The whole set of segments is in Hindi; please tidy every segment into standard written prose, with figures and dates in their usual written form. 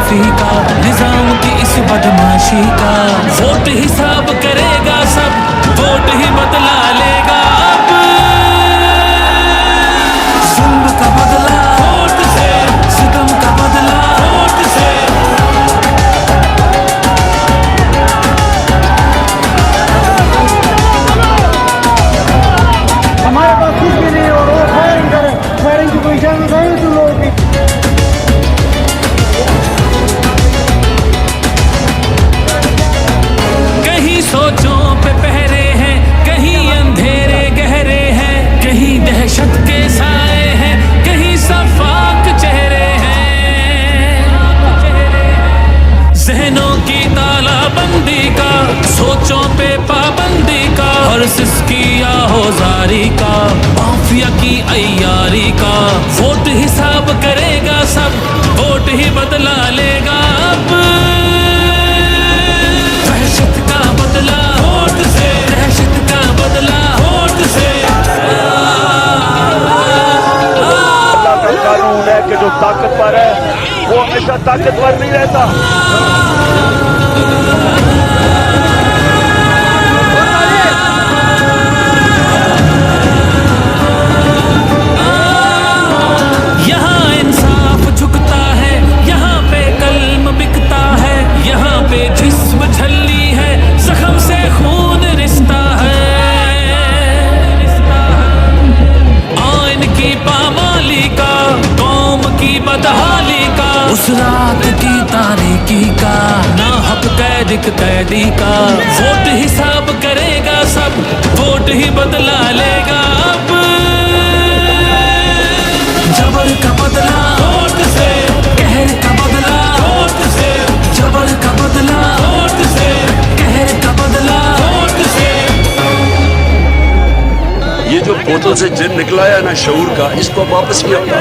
माफी का, निजाम की इस बदमाशी का। वोट हिसाब करेगा सब, वोट ही बदला लेगा अब। जुल्म का बदला वोट से, सितम का बदला वोट से। हमारे पास कुछ भी नहीं और वो फायरिंग करे, फायरिंग की कोई इजाजत नहीं तुम लोगों की। कहीं सोचों पे पहरे हैं, कहीं अंधेरे गहरे हैं, कहीं दहशत के साए हैं, कहीं सफाक चेहरे हैं। जहनों की तालाबंदी का, सोचों पे पाबंदी का, और सिसकी आहोजारी का, माफिया की अय्यारी का। वोट हिसाब करेगा सब, वोट ही बदला लेगा अब। दहशत का बदला वोट से, दहशत का बदला वोट से। अल्लाह का कानून है कि जो ताकतवर है वो हमेशा ताकतवर नहीं रहता। यहाँ इंसाफ झुकता है, यहाँ पे कल्म बिकता है, यहाँ पे जिस्म झल्ली है, जख्म से खून रिश्ता है। आइन की पामाली का, कौम की बदहाली का, उस रात की तारीकी का, ना हक कैदी का। वोट हिसाब करेगा सब, वोट ही बदला लेगा अब। जबर का बदला वोट से, कहर का बदला वोट से। जबर का बदला वोट से, कहर का बदला वोट से। ये जो बोतल से जिन निकला है ना शऊर का, इसको वापस नहीं आता।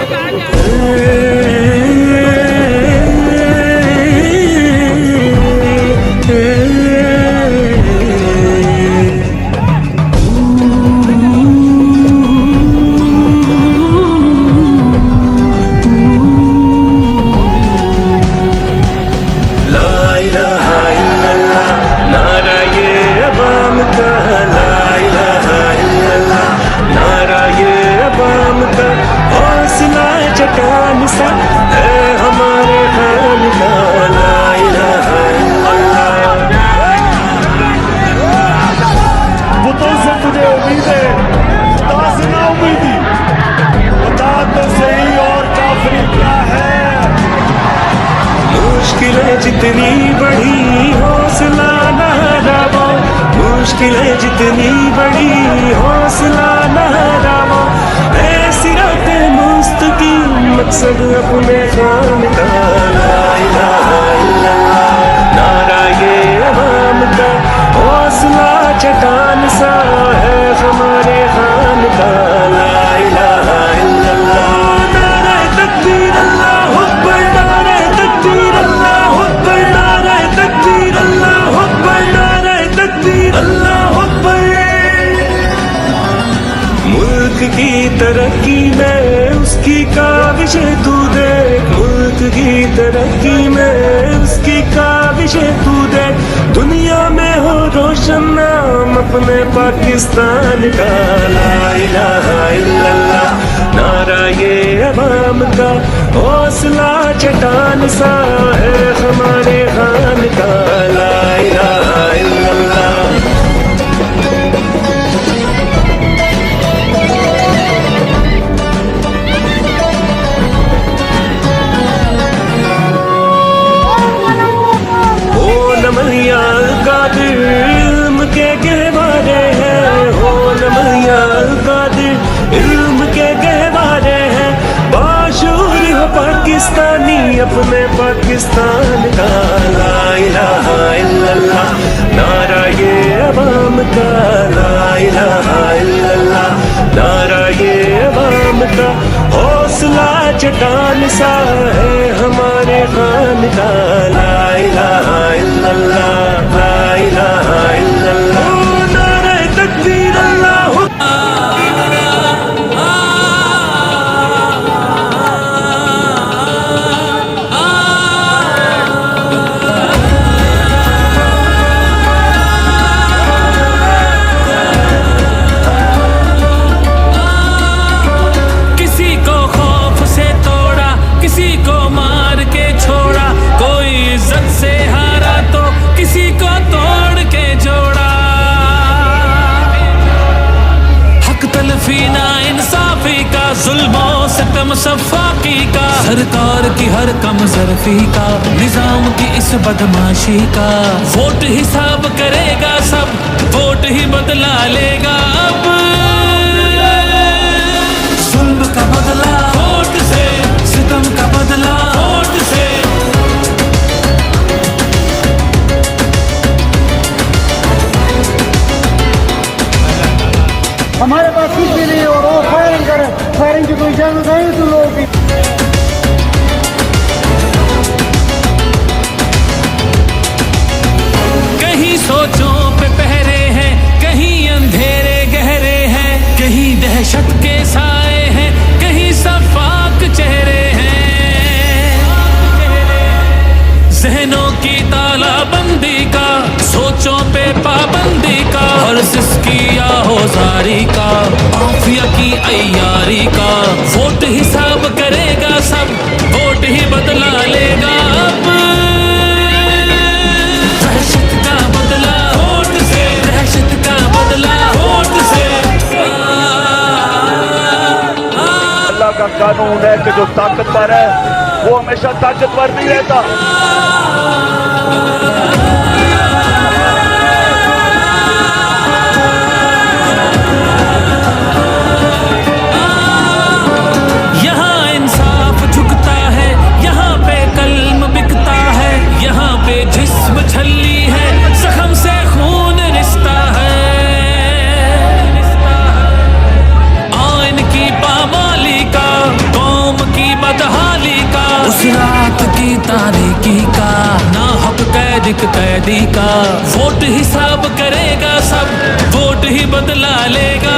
जितनी बड़ी हौसला ना हाराओ, मुश्किलें जितनी बड़ी हौसला ना हाराओ। ऐसी रातें मुस्तकीम मकसद अपने काम का। ला इलाहा इल्लल्लाह, नारा ये अवाम का, हौसला चट्टान सा है हमारे खान का। ला इलाहा इल्लल्लाह, नारा तकबीर अल्लाहु अकबर, नारा तकबीर अल्लाहु अकबर, नारा तकबीर अल्लाहु अकबर, नारा तकबीर अल्लाहु अकबर। मुल्क की तरक्की में उसकी काविशें तू देख, मुल्क की तरक्की में उसकी काविशें तू देख। दुनिया में हो रोशन नाम अपने पाकिस्तान का। ला इलाहा इल्लल्लाह, नारा ये अवाम का, हौसला चट्टान सा है हमारे खान का। ला इलाहा इल्लल्लाह। इल्म के गहवारे हैं, हो नमैया कादिर इल्म के गहवारे हैं। बाशूर हो पाकिस्तानी अपने पाकिस्तान का। ला इलाहा इल्लल्लाह, नारा ये अवाम का। ला इलाहा इल्लल्लाह, नारा ये अवाम का, हौसला चट्टान सा है हमारे खान का। ला इलाहा इल्लल्लाह, ला इलाहा इल्लल्लाह, नारा तकबीर अल्लाहु। काफी ना इंसाफी का, जुल्मों सितम सफाकी का, सरकार की हर कम ज़रफ़ी का, निजाम की इस बदमाशी का। वोट हिसाब करेगा सब, वोट ही बदला लेगा अब। जुल्म का बदला वोट से, सितम का बदला वोट से। हमारे पास कुछ भी नहीं और वो फायरिंग करे, फायरिंग की कोई इजाजत है तो लोगों की। कहीं सोचों पे पहरे हैं, कहीं अंधेरे गहरे हैं, कहीं दहशत के साए हैं, कहीं सफाक चेहरे हैं। जहनों की तालाबंदी का, सोचों पे पाबंदी का, और सिसकी आहोजारी का, माफिया की अय्यारी का। वोट हिसाब करेगा सब, वोट ही बदला लेगा अब। दहशत का बदला वोट से, दहशत का बदला वोट से। अल्लाह का कानून है कि जो ताकतवर है वो हमेशा ताकतवर नहीं रहता। यहाँ इंसाफ झुकता है, यहाँ पे कल्म बिकता है, यहाँ पे जिस्म छल्ली है, जख्म से खून रिश्ता है। आइन की पामाली का, कौम की बदहाली का, उस रात की तारीकी का, ना हक कैदी का। वोट हिसाब करेगा सब, वोट ही बदला लेगा।